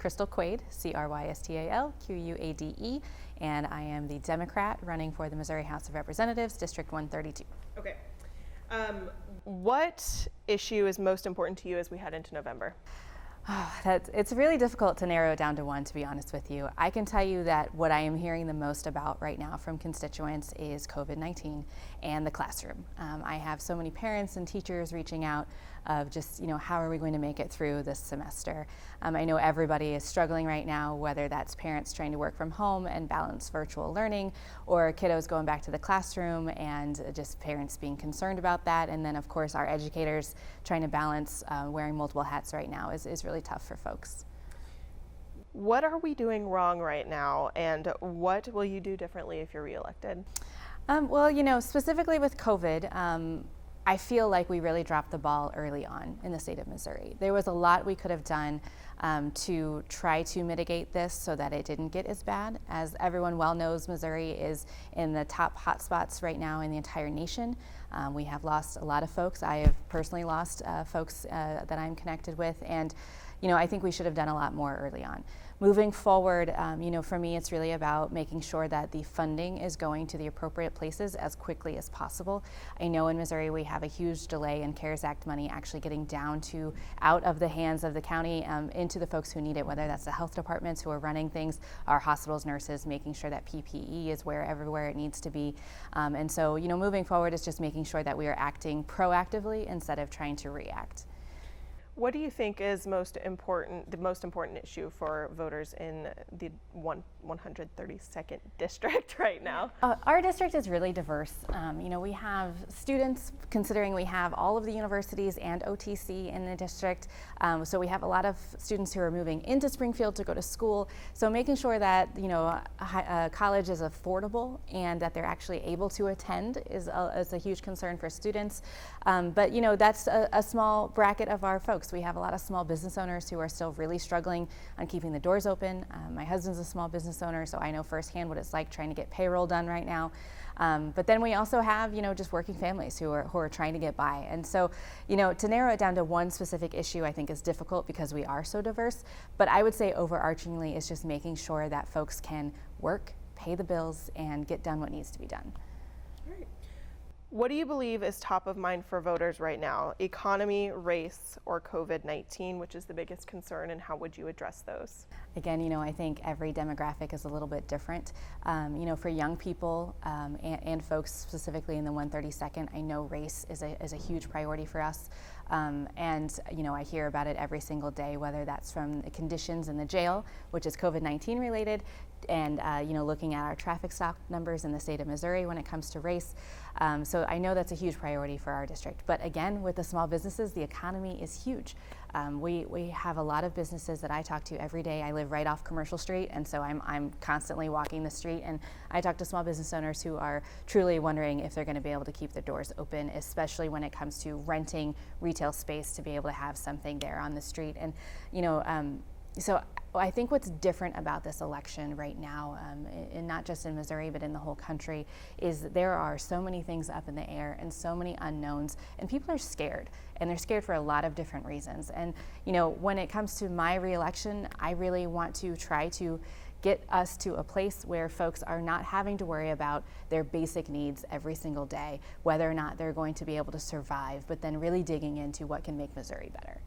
Crystal Quade, Crystalquade, and I am the Democrat running for the Missouri House of Representatives, District 132. Okay. What issue is most important to you as we head into November? It's really difficult to narrow it down to one, to be honest with you. I can tell you that what I am hearing the most about right now from constituents is COVID-19 and the classroom. I have so many parents and teachers reaching out of just, how are we going to make it through this semester? I know everybody is struggling right now, whether that's parents trying to work from home and balance virtual learning, or kiddos going back to the classroom and just parents being concerned about that. And then, of course, our educators trying to balance wearing multiple hats right now is really tough for folks. What are we doing wrong right now, and what will you do differently if you're reelected? Well, specifically with COVID, I feel like we really dropped the ball early on in the state of Missouri. There was a lot we could have done to try to mitigate this so that it didn't get as bad. As everyone well knows, Missouri is in the top hotspots right now in the entire nation. We have lost a lot of folks. I have personally lost folks that I'm connected with, and I think we should have done a lot more early on. Moving forward, for me, it's really about making sure that the funding is going to the appropriate places as quickly as possible. I know in Missouri we have a huge delay in CARES Act money actually getting down to out of the hands of the county into the folks who need it, whether that's the health departments who are running things, our hospitals, nurses, making sure that PPE is everywhere it needs to be. And so, moving forward is just making sure that we are acting proactively instead of trying to react. What do you think is the most important issue for voters in the 132nd district right now? Our district is really diverse. We have students, considering we have all of the universities and OTC in the district. So we have a lot of students who are moving into Springfield to go to school. So making sure that, college is affordable and that they're actually able to attend is a huge concern for students. But that's a small bracket of our folks. We have a lot of small business owners who are still really struggling on keeping the doors open. My husband's a small business owner, so I know firsthand what it's like trying to get payroll done right now. But then we also have, just working families who are trying to get by. And so, to narrow it down to one specific issue, I think is difficult because we are so diverse. But I would say overarchingly, it's just making sure that folks can work, pay the bills, and get done what needs to be done. What do you believe is top of mind for voters right now? Economy, race, or COVID-19, which is the biggest concern, and how would you address those? Again, I think every demographic is a little bit different. For young people and folks specifically in the 132nd, I know race is a huge priority for us. I hear about it every single day, whether that's from the conditions in the jail, which is COVID-19 related, and looking at our traffic stop numbers in the state of Missouri when it comes to race. So I know that's a huge priority for our district. But again, with the small businesses, the economy is huge. We have a lot of businesses that I talk to every day. I live right off Commercial Street, and so I'm constantly walking the street, and I talk to small business owners who are truly wondering if they're going to be able to keep their doors open, especially when it comes to renting retail space to be able to have something there on the street. And so I think what's different about this election right now, and not just in Missouri, but in the whole country, is there are so many things up in the air and so many unknowns, and people are scared, and they're scared for a lot of different reasons. And, when it comes to my reelection, I really want to try to get us to a place where folks are not having to worry about their basic needs every single day, whether or not they're going to be able to survive, but then really digging into what can make Missouri better.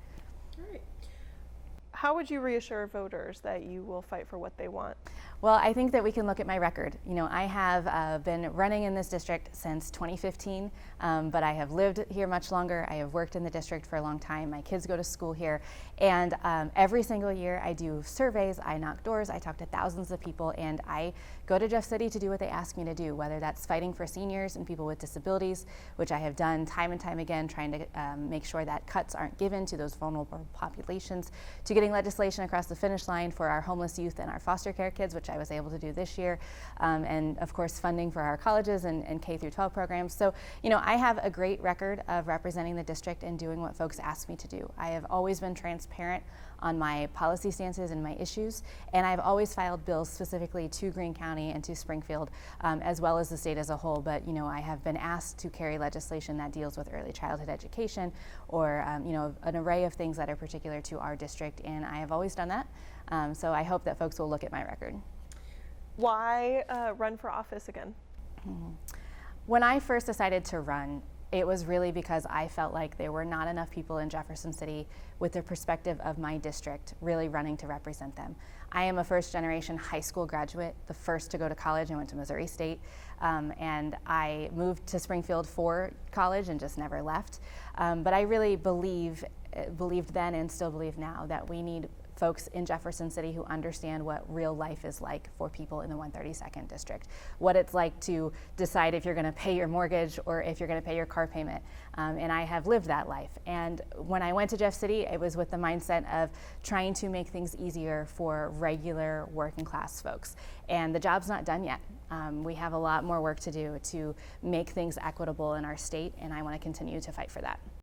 How would you reassure voters that you will fight for what they want? Well, I think that we can look at my record. I have been running in this district since 2015, but I have lived here much longer. I have worked in the district for a long time. My kids go to school here, and every single year I do surveys, I knock doors, I talk to thousands of people, and I go to Jeff City to do what they ask me to do, whether that's fighting for seniors and people with disabilities, which I have done time and time again, trying to make sure that cuts aren't given to those vulnerable populations, to getting legislation across the finish line for our homeless youth and our foster care kids, which I was able to do this year, and of course funding for our colleges and K through 12 programs. So, I have a great record of representing the district and doing what folks ask me to do. I have always been transparent on my policy stances and my issues. And I've always filed bills specifically to Greene County and to Springfield, as well as the state as a whole. But I have been asked to carry legislation that deals with early childhood education, or an array of things that are particular to our district, and I have always done that. So I hope that folks will look at my record. Why run for office again? When I first decided to run, it was really because I felt like there were not enough people in Jefferson City with the perspective of my district really running to represent them. I am a first-generation high school graduate, the first to go to college. I went to Missouri State, and I moved to Springfield for college and just never left. But I really believed then and still believe now that we need folks in Jefferson City who understand what real life is like for people in the 132nd district, what it's like to decide if you're going to pay your mortgage or if you're going to pay your car payment. And I have lived that life. And when I went to Jeff City, it was with the mindset of trying to make things easier for regular working class folks. And the job's not done yet. We have a lot more work to do to make things equitable in our state, and I want to continue to fight for that.